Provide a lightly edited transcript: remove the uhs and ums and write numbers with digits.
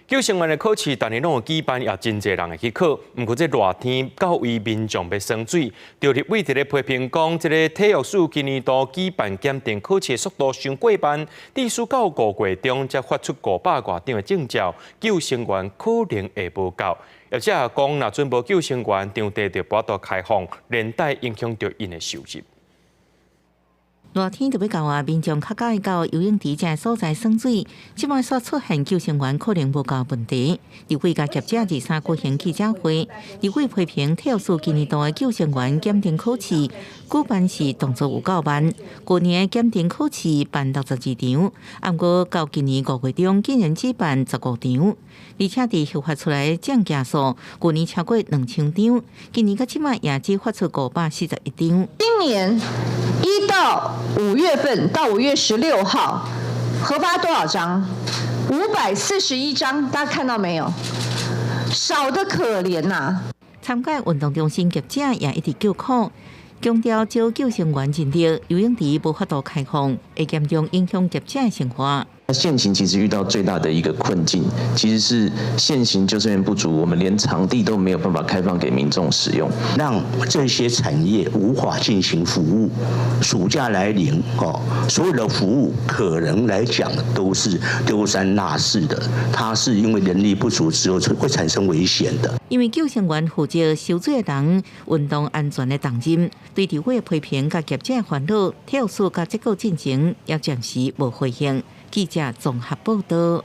救生员的考试，逐年拢有举办，也真侪人会去考。不过这热天，较为民众要生水，就立委伫咧批评讲，这个体育署今年度举办检定考试的速度伤过慢，历史到5月中才发出500多张的证照，救生员可能会无够。而且讲，若准无救生员，场地就无法开放，连带影响到因的收入。热天特别到啊，民众较喜欢到游泳池这所在耍水，即摆所出现救生员可能无够问题。立委甲业者23举行记者会，立委批评体育署今年度的救生员检定考试举办时动作有够慢，去年的检定考试办62场，不过到今年5月中竟然只办15场，而且伫核发出来的证件数，去年超过2000张，今年到即摆也只发出541张。今年1到5月份到5月16号，核发多少张？541张，大家看到没有？少得可怜呐！参加运动中心业者也一直叫苦，强调招救生员人力，游泳池无法度开放，会严重影响业者的生活。现行其实遇到最大的一个困境，其实是现行救生员不足，我们连场地都没有办法开放给民众使用，让这些产业无法进行服务。暑假来临，所有的服务可能来讲都是丢三落四的，它是因为人力不足之后会产生危险的。因为救生员负责游水的人运动安全的重任，对地委批评甲业者烦恼，体育署甲这个进程也暂时无回应。记者综合报道。